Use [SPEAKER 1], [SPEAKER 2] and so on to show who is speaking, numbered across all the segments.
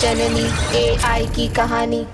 [SPEAKER 1] जननी AI की कहानी।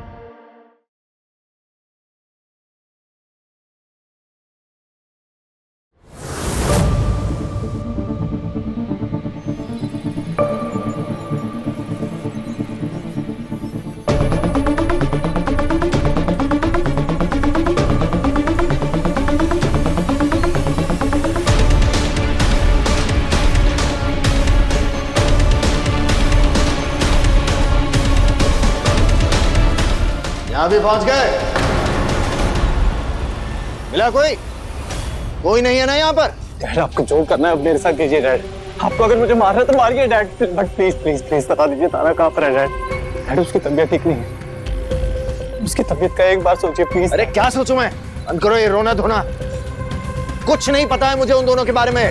[SPEAKER 2] यहाँ भी पहुंच गए? मिला कोई? कोई नहीं है ना यहाँ पर?
[SPEAKER 3] डैड, आपको जो करना है मेरे साथ कीजिए डैड। आपको अगर मुझे मारना है तो मारिए dad, but please please please बता दीजिए तारा कहाँ पर है डैड। डैड, उसकी तबीयत ठीक नहीं है, उसकी तबीयत का एक बार सोचिए प्लीज।
[SPEAKER 2] अरे क्या सोचूं मैं? बंद करो ये रोना धोना। कुछ नहीं पता है मुझे उन दोनों के बारे में।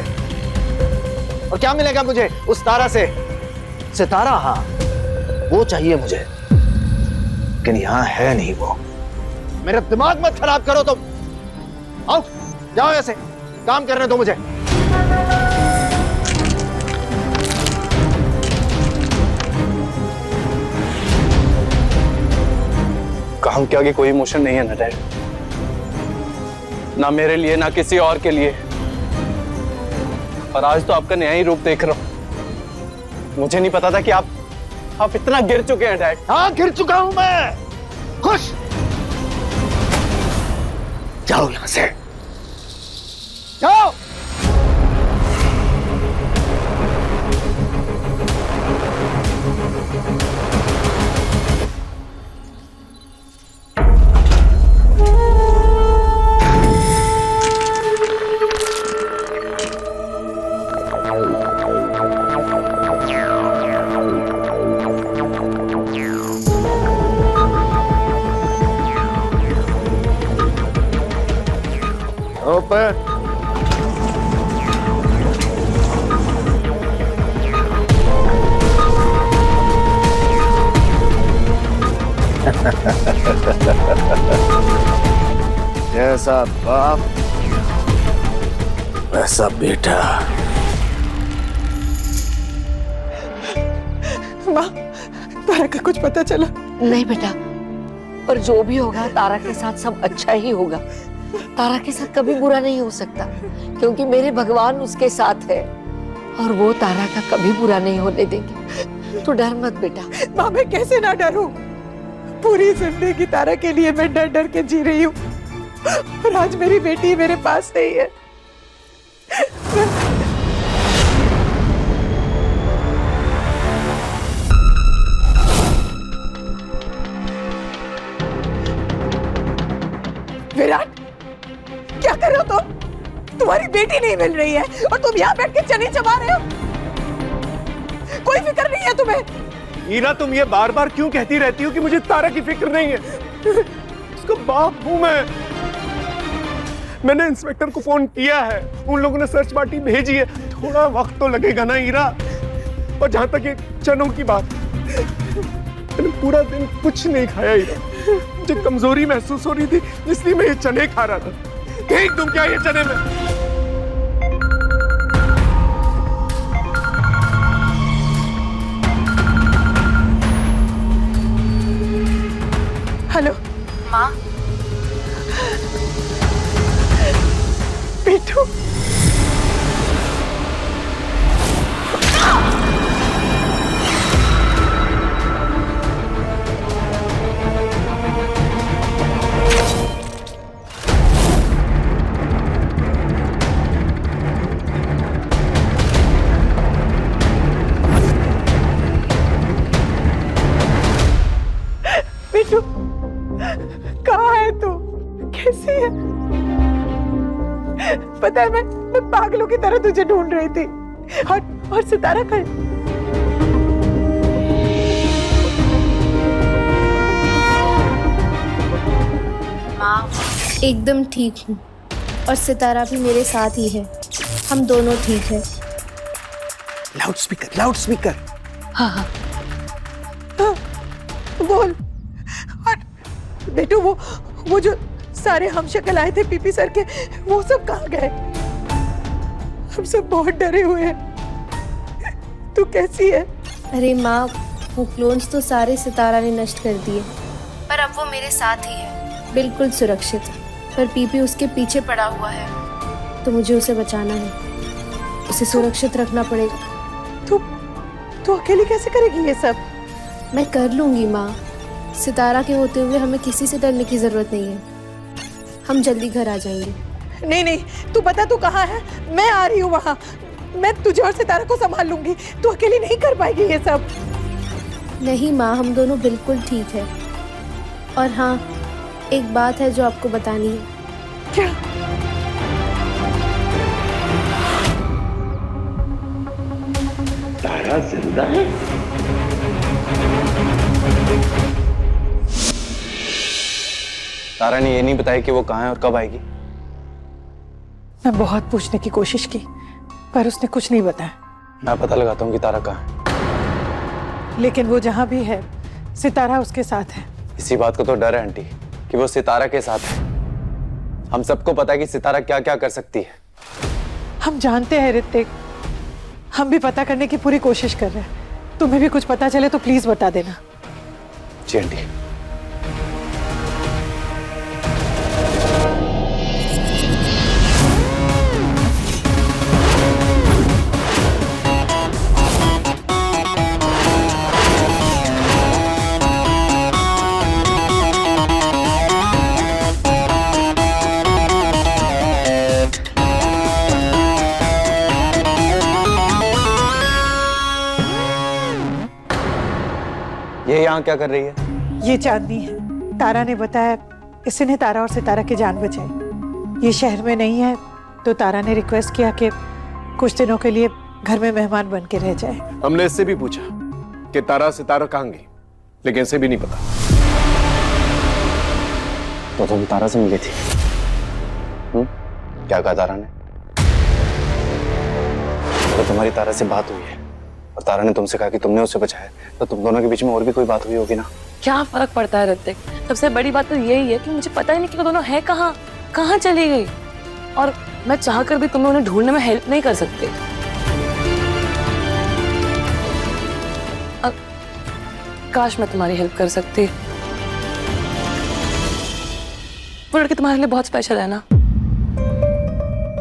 [SPEAKER 2] और क्या मिलेगा मुझे उस तारा से? सितारा, हाँ वो चाहिए मुझे, लेकिन यहाँ है नहीं वो। मेरा दिमाग मत खराब करो तुम। आओ जाओ ऐसे, काम करने दो मुझे।
[SPEAKER 3] काम के आगे कोई इमोशन नहीं है ना डैड, ना मेरे लिए ना किसी और के लिए। और आज तो आपका नया ही रूप देख रहा हूं। मुझे नहीं पता था कि आप इतना गिर चुके हैं डैड।
[SPEAKER 2] हाँ गिर चुका हूं मैं। खुश जाओ यहां से, जाओ। ऊपर जैसा बाप वैसा बेटा।
[SPEAKER 4] माँ, तारा का कुछ पता चला?
[SPEAKER 5] नहीं बेटा, पर जो भी होगा तारा के साथ सब अच्छा ही होगा। तारा के साथ कभी बुरा नहीं हो सकता, क्योंकि मेरे भगवान उसके साथ है और वो तारा का कभी बुरा नहीं होने देंगे। तो डर मत बेटा।
[SPEAKER 4] माँ, मैं कैसे ना डरूं? पूरी जिंदगी तारा के लिए मैं डर डर के जी रही हूँ, और आज मेरी बेटी मेरे पास नहीं है। विराट, क्या कर रहे हो तुम? तुम्हारी बेटी नहीं मिल रही है और तुम यहाँ बैठ के चने चबा रहे हो। कोई फिक्र नहीं है तुम्हें?
[SPEAKER 3] हीरा, तुम ये बार बार क्यों कहती रहती हो कि मुझे तारा की फिक्र नहीं है? उसका बाप हूं मैं। मैंने इंस्पेक्टर को फोन किया है, उन लोगों ने सर्च पार्टी भेजी है। थोड़ा वक्त तो लगेगा ना हीरा। और जहां तक ये चनों की बात, मैंने पूरा दिन कुछ नहीं खाया हीरा। मुझे कमजोरी महसूस हो रही थी, इसलिए मैं ये चने खा रहा था। फेंक दूं क्या ये चने में?
[SPEAKER 4] हेलो
[SPEAKER 5] माँ,
[SPEAKER 4] बेटू, बेटू, कहाँ है तू? कैसी है? पता है, मैं पागलों की तरह तुझे ढूंढ रही थी। और सितारा कहाँ है?
[SPEAKER 1] माँ, एकदम ठीक हूँ और सितारा भी मेरे साथ ही है। हम दोनों ठीक है।
[SPEAKER 2] Loud speaker, loud speaker.
[SPEAKER 5] हाँ हाँ,
[SPEAKER 4] बोल। और बेटू, वो जो सारे हम शक्ल आए थे पीपी सर के, वो सब कहाँ गए? हम सब बहुत डरे हुए हैं। तू कैसी है?
[SPEAKER 1] अरे माँ, वो क्लोन्स तो सारे सितारा ने नष्ट कर दिए, पर अब वो मेरे साथ ही है, बिल्कुल सुरक्षित। पर पीपी उसके पीछे पड़ा हुआ है, तो मुझे उसे बचाना है, उसे सुरक्षित रखना पड़ेगा।
[SPEAKER 4] तू अकेली कैसे करेगी ये सब?
[SPEAKER 1] मैं कर लूंगी माँ। सितारा के होते हुए हमें किसी से डरने की जरूरत नहीं है। हम जल्दी घर आ जाएंगे।
[SPEAKER 4] नहीं, तू बता तू कहाँ है, मैं आ रही हूँ वहाँ। मैं तुझे और सितारा को संभाल लूंगी, तू अकेली नहीं कर पाएगी ये सब।
[SPEAKER 1] नहीं माँ, हम दोनों बिल्कुल ठीक है। और हाँ, एक बात है जो आपको बतानी है।
[SPEAKER 4] क्या?
[SPEAKER 6] तारा जिंदा है?
[SPEAKER 7] तारा ने ये नहीं बताया कि वो कहाँ है और कब आएगी।
[SPEAKER 4] मैं बहुत पूछने की कोशिश की, पर उसने कुछ नहीं बताया।
[SPEAKER 7] मैं पता लगाता हूँ कि तारा कहाँ है।
[SPEAKER 4] लेकिन वो जहाँ भी है, सितारा उसके साथ है।
[SPEAKER 7] इसी बात को तो डर है आंटी, कि वो सितारा के साथ है। हम सबको पता है कि सितारा क्या क्या कर सकती है।
[SPEAKER 4] हम जानते हैं ऋतिक, हम भी पता करने की पूरी कोशिश कर रहे हैं। तुम्हें भी कुछ पता चले तो प्लीज बता देना।
[SPEAKER 7] जी आंटी। ये यहाँ क्या कर रही है?
[SPEAKER 4] ये चांदनी है, तारा ने बताया, इसने तारा और सितारा की जान बचाई। ये शहर में नहीं है तो तारा ने रिक्वेस्ट किया कि कुछ दिनों के लिए घर में मेहमान बन के रह जाए।
[SPEAKER 3] हमने इससे भी पूछा कि तारा सितारा कहाँ गई, लेकिन इसे भी नहीं पता।
[SPEAKER 7] तो तुम तारा से मिली थी? क्या कहा तारा ने? तो तुम्हारी तारा से बात हुई है और तारा ने तुमसे कहा कि तुमने उसे बचाया, तो तुम दोनों के बीच में और भी कोई बात हुई होगी ना?
[SPEAKER 8] क्या फर्क पड़ता है ऋतिक? सबसे बड़ी बात तो यही है कि मुझे पता ही नहीं कि वो दोनों है कहाँ, कहाँ चली गई। और मैं चाहकर भी तुम्हें उन्हें ढूंढने में हेल्प नहीं कर सकती। काश मैं तुम्हारी हेल्प कर सकती। वो लड़की तुम्हारे लिए बहुत स्पेशल है ना,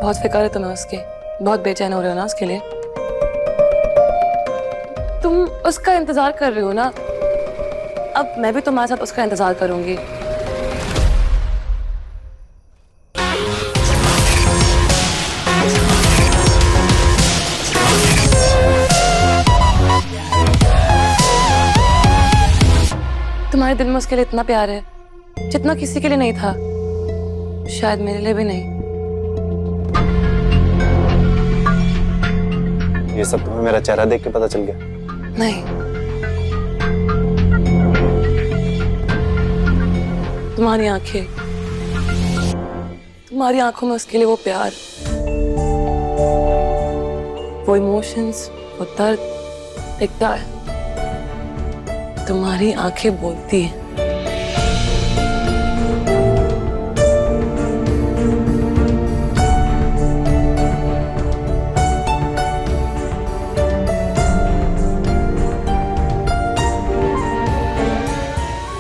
[SPEAKER 8] बहुत फिक्र है तुम्हें उसकी, बहुत बेचैन हो रहे हो ना उसके लिए। तुम उसका इंतजार कर रही हो ना, अब मैं भी तुम्हारे साथ उसका इंतजार करूंगी। तुम्हारे दिल में उसके लिए इतना प्यार है जितना किसी के लिए नहीं था, शायद मेरे लिए भी नहीं।
[SPEAKER 7] ये सब तुम्हें मेरा चेहरा देख के पता चल गया?
[SPEAKER 8] नहीं, तुम्हारी आंखें, तुम्हारी आंखों में उसके लिए वो प्यार, वो इमोशंस, वो दर्द दिखता है। तुम्हारी आंखें बोलती हैं।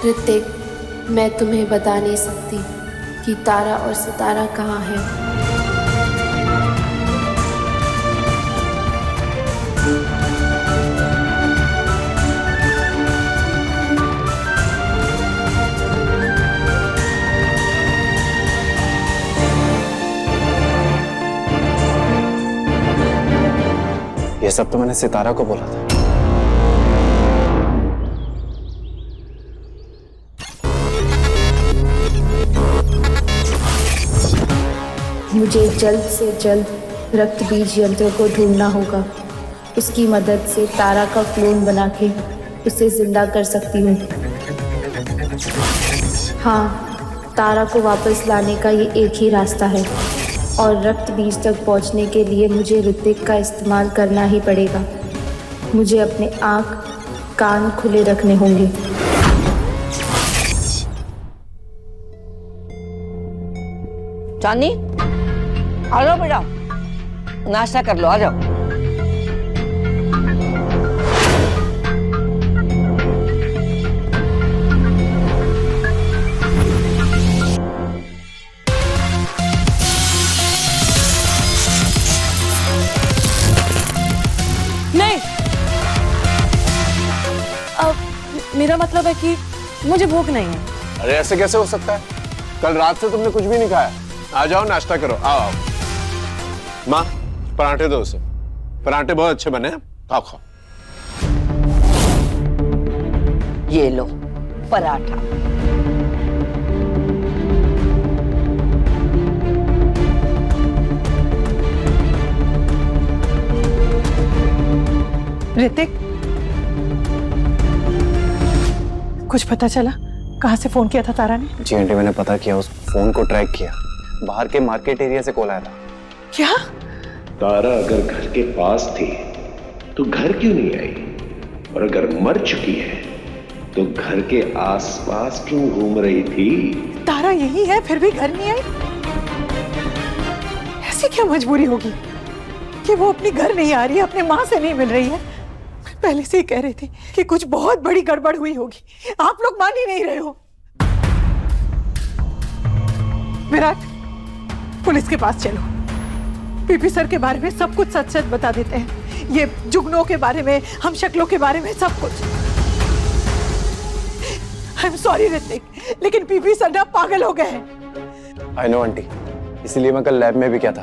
[SPEAKER 1] ऋतिक, मैं तुम्हें बता नहीं सकती कि तारा और सितारा कहाँ है।
[SPEAKER 7] ये सब तो मैंने सितारा को बोला था।
[SPEAKER 1] मुझे जल्द से जल्द रक्त बीज यंत्र को ढूंढना होगा। उसकी मदद से तारा का क्लोन बना के उसे जिंदा कर सकती हूँ। हाँ, तारा को वापस लाने का ये एक ही रास्ता है और रक्त बीज तक पहुँचने के लिए मुझे ऋतिक का इस्तेमाल करना ही पड़ेगा। मुझे अपने आँख कान खुले रखने होंगे।
[SPEAKER 5] चांदनी, आ जाओ बेटा, नाश्ता कर लो, आ जाओ।
[SPEAKER 8] मेरा मतलब है कि मुझे भूख नहीं है।
[SPEAKER 3] अरे ऐसे कैसे हो सकता है? कल रात से तुमने कुछ भी नहीं खाया। आ जाओ नाश्ता करो, आओ आओ। माँ पराठे दो उसे, पराठे बहुत अच्छे बने हैं, आओ खाओ।
[SPEAKER 5] ये लो पराठा।
[SPEAKER 4] ऋतिक, कुछ पता चला? कहाँ से फोन किया था तारा ने?
[SPEAKER 7] जी आंटी, मैंने पता किया, उस फोन को ट्रैक किया, बाहर के मार्केट एरिया से कॉल आया था।
[SPEAKER 4] क्या?
[SPEAKER 6] तारा अगर घर के पास थी तो घर क्यों नहीं आई? और अगर मर चुकी है तो घर के आसपास क्यों घूम रही थी?
[SPEAKER 4] तारा यही है फिर भी घर नहीं आई? ऐसी क्या मजबूरी होगी कि वो अपने घर नहीं आ रही है, अपने माँ से नहीं मिल रही है? पहले से ही कह रही थी कि कुछ बहुत बड़ी गड़बड़ हुई होगी, आप लोग मान ही नहीं रहे हो। विराट, पुलिस के पास चलो, पीपी सर के बारे में सब कुछ सच सच बता देते हैं, ये जुगनों के बारे में, हम शक्लों के बारे में, सब कुछ। आई एम सॉरी ऋतिक, लेकिन पीपी सर ना पागल हो गए हैं।
[SPEAKER 7] आई नो आंटी, इसीलिए मैं कल लैब में भी गया था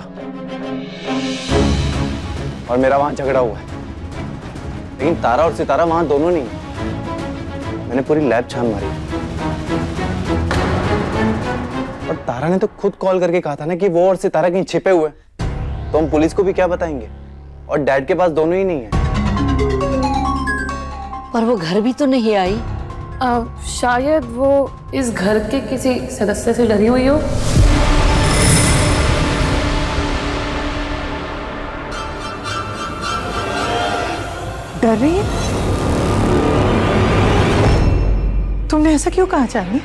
[SPEAKER 7] और मेरा वहां झगड़ा हुआ है, लेकिन तारा और सितारा वहां दोनों नहीं है। मैंने पूरी लैब छान मारी और तारा ने तो खुद कॉल करके कहा था ना कि वो और सितारा कहीं छिपे हुए, तो हम पुलिस को भी क्या बताएंगे? और डैड के पास दोनों ही नहीं है।
[SPEAKER 5] पर वो घर भी तो नहीं आई।
[SPEAKER 8] शायद वो इस घर के किसी सदस्य से डरी हुई हो।
[SPEAKER 4] डर रही है? तुमने ऐसा क्यों कहा चांदनी?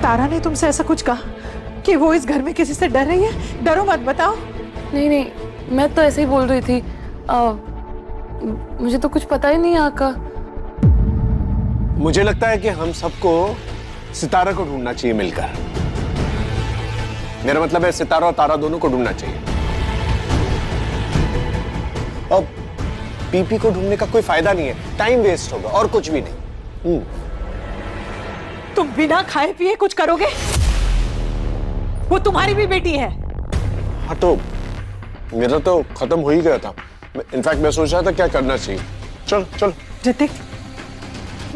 [SPEAKER 4] तारा ने तुमसे ऐसा कुछ कहा कि वो इस घर में किसी से डर रही है? डरो मत, बताओ।
[SPEAKER 8] नहीं नहीं, मैं तो ऐसे ही बोल रही थी। मुझे तो कुछ पता ही नहीं यहाँ का।
[SPEAKER 3] मुझे लगता है कि हम सबको सितारा को ढूंढना चाहिए मिलकर। मेरा मतलब है सितारा और तारा दोनों को ढूंढना चाहिए। अब पीपी को ढूंढने का कोई फायदा नहीं है, टाइम वेस्ट होगा और कुछ भी नहीं।
[SPEAKER 4] तुम बिना खाए पिए कुछ करोगे? वो तुम्हारी भी बेटी है।
[SPEAKER 3] हाँ तो मेरा तो खत्म हो ही गया था। इनफैक्ट मैं सोच रहा था क्या करना चाहिए। चल चल।
[SPEAKER 4] ऋतिक,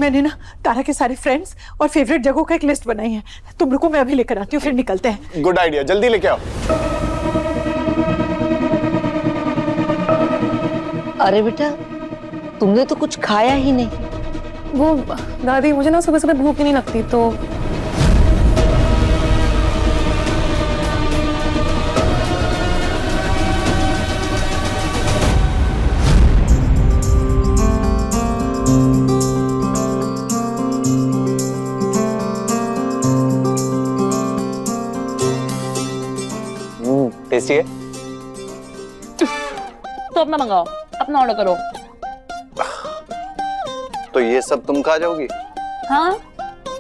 [SPEAKER 4] मैंने ना तारा के सारे फ्रेंड्स और फेवरेट जगहों का एक लिस्ट बनाई है, तुम रुको, मैं अभी लेकर आती हूँ, फिर निकलते हैं।
[SPEAKER 3] गुड आइडिया, जल्दी लेके आओ।
[SPEAKER 5] अरे बेटा, तुमने तो कुछ खाया ही नहीं।
[SPEAKER 8] वो दादी, मुझे ना सुबह सुबह भूख ही नहीं लगती, तो
[SPEAKER 7] टेस्टी है?
[SPEAKER 8] तो अपना मंगाओ, अपना ऑर्डर करो।
[SPEAKER 7] तो ये सब तुम खा जाओगी?
[SPEAKER 8] हाँ,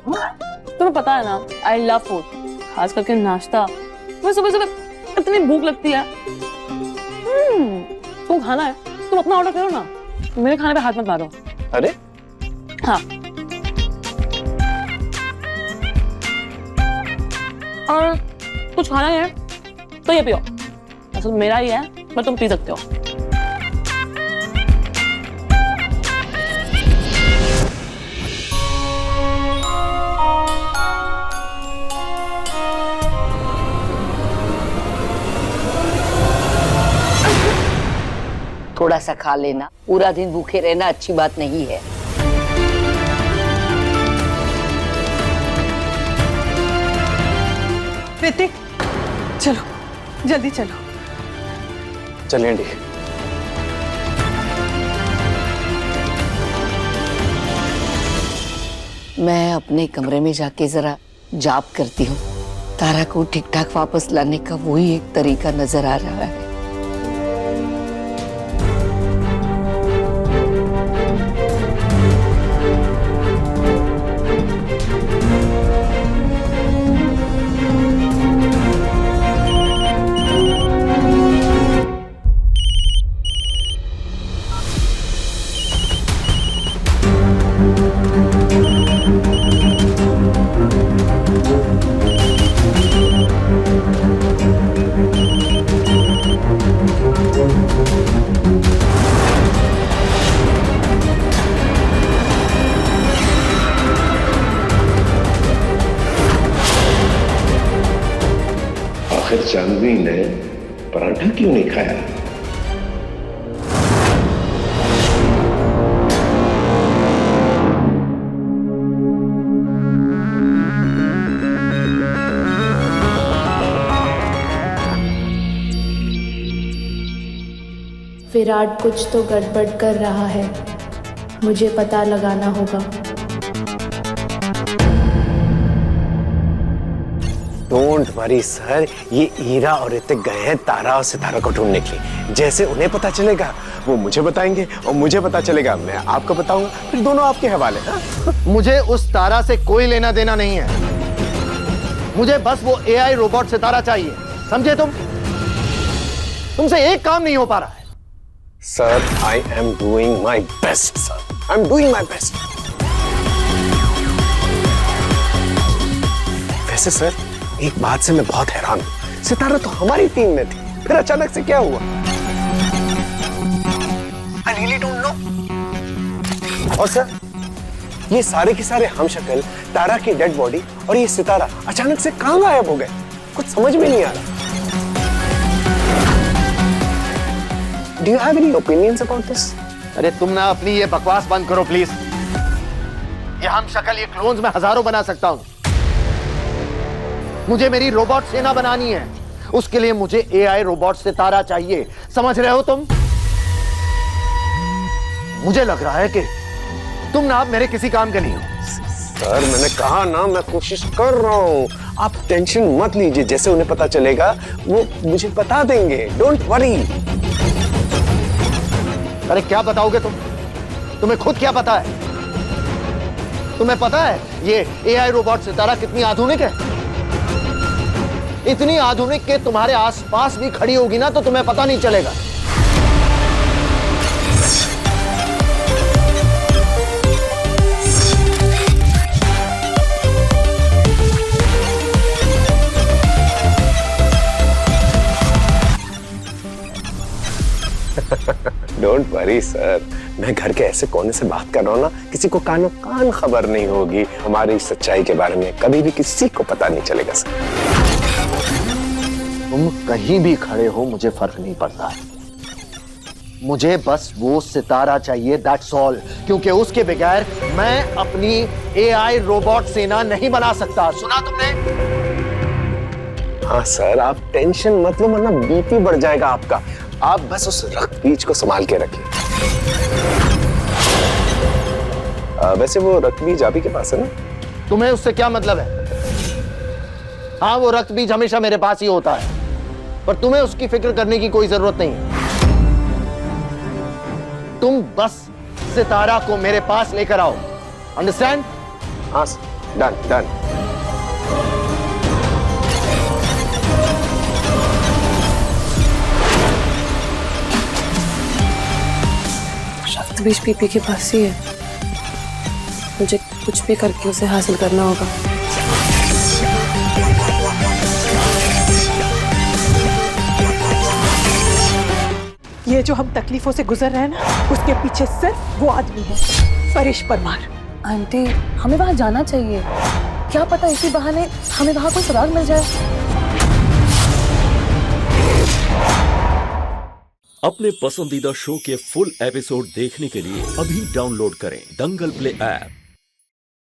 [SPEAKER 8] तुम्हें पता है ना, आई लव फूड, खास करके नाश्ता। मुझे सुबह सुबह इतनी भूख लगती है। तुम खाना है, तुम अपना ऑर्डर करो ना, मेरे खाने पे हाथ मत मारो।
[SPEAKER 7] अरे
[SPEAKER 8] हाँ, और कुछ खाना है तो ये पियो, असल मेरा ही है, पर तुम पी सकते हो।
[SPEAKER 5] थोड़ा सा खा लेना, पूरा दिन भूखे रहना अच्छी बात नहीं है।
[SPEAKER 4] ऋतिक, चलो जल्दी चलो।
[SPEAKER 7] चलिए आंटी।
[SPEAKER 5] मैं अपने कमरे में जाके जरा जाप करती हूँ। तारा को ठीक ठाक वापस लाने का वही एक तरीका नजर आ रहा है।
[SPEAKER 6] चांदनी ने पराठा क्यों नहीं खाया?
[SPEAKER 1] विराट कुछ तो गड़बड़ कर रहा है, मुझे पता लगाना होगा।
[SPEAKER 3] डोंट वरी सर, ये ईरा और ऋतिक गए हैं तारा और सितारा को ढूंढने के लिए। जैसे उन्हें पता चलेगा वो मुझे बताएंगे और मुझे पता चलेगा मैं आपको बताऊंगा, फिर दोनों आपके हवाले।
[SPEAKER 2] मुझे उस तारा से कोई लेना देना नहीं है। मुझे बस वो एआई रोबोट सितारा चाहिए, समझे तुम? तुमसे एक काम नहीं हो पा रहा है।
[SPEAKER 3] Sir I am doing my best sir, I am doing my best. वैसे सर एक बात से मैं बहुत हैरान हूं, सितारा तो हमारी टीम में थी, फिर अचानक से क्या हुआ? I really don't know। और सर ये सारे के सारे हमशक्ल, तारा की डेड बॉडी और ये सितारा अचानक से कहां गायब हो गए? कुछ समझ में नहीं आ रहा। Do you have any opinions about this?
[SPEAKER 2] अरे तुम ना अपनी ये बकवास बंद करो प्लीज। ये हम शक्ल, ये क्लोन्स मैं हजारों बना सकता हूं। मुझे मेरी रोबोट सेना बनानी है, उसके लिए मुझे एआई रोबोट सितारा चाहिए, समझ रहे हो तुम? मुझे लग रहा है कि तुम ना अब मेरे किसी काम के नहीं हो।
[SPEAKER 3] सर मैंने कहा ना मैं कोशिश कर रहा हूं, आप टेंशन मत लीजिए, जैसे उन्हें पता चलेगा वो मुझे बता देंगे, डोंट वरी।
[SPEAKER 2] अरे क्या बताओगे तुम? तुम्हें खुद क्या पता है? तुम्हें पता है ये एआई रोबोट सितारा कितनी आधुनिक है? इतनी आधुनिक के तुम्हारे आसपास भी खड़ी होगी ना तो तुम्हें पता नहीं चलेगा।
[SPEAKER 3] डोंट वरी सर, मैं घर के ऐसे कोने से बात कर रहा हूं ना, किसी को कानो कान खबर नहीं होगी, हमारी सच्चाई के बारे में कभी भी किसी को पता नहीं चलेगा सर।
[SPEAKER 2] तुम कहीं भी खड़े हो मुझे फर्क नहीं पड़ता है, मुझे बस वो सितारा चाहिए, दैट्स ऑल। क्योंकि उसके बगैर मैं अपनी एआई रोबोट सेना नहीं बना सकता, सुना तुमने?
[SPEAKER 3] हाँ सर आप टेंशन मत लो, वरना बीपी बढ़ जाएगा आपका। आप बस उस रक्त बीज को संभाल के रखिए। वैसे वो रक्त बीज आप ही के पास है ना?
[SPEAKER 2] तुम्हें उससे क्या मतलब है? हाँ वो रक्त बीज हमेशा मेरे पास ही होता है, पर तुम्हें उसकी फिक्र करने की कोई जरूरत नहीं है। तुम बस सितारा को मेरे पास लेकर आओ, अंडरस्टैंड?
[SPEAKER 3] हाँ डन डन।
[SPEAKER 8] रक्त बीज पीपी के पास ही है, मुझे कुछ भी करके उसे हासिल करना होगा।
[SPEAKER 4] ये जो हम तकलीफों से गुजर रहे हैं ना, उसके पीछे सिर्फ वो आदमी है, परेश परमार।
[SPEAKER 8] आंटी हमें वहां जाना चाहिए, क्या पता इसी बहाने हमें वहां कोई सुराग मिल जाए।
[SPEAKER 9] अपने पसंदीदा शो के फुल एपिसोड देखने के लिए अभी डाउनलोड करें दंगल प्ले ऐप।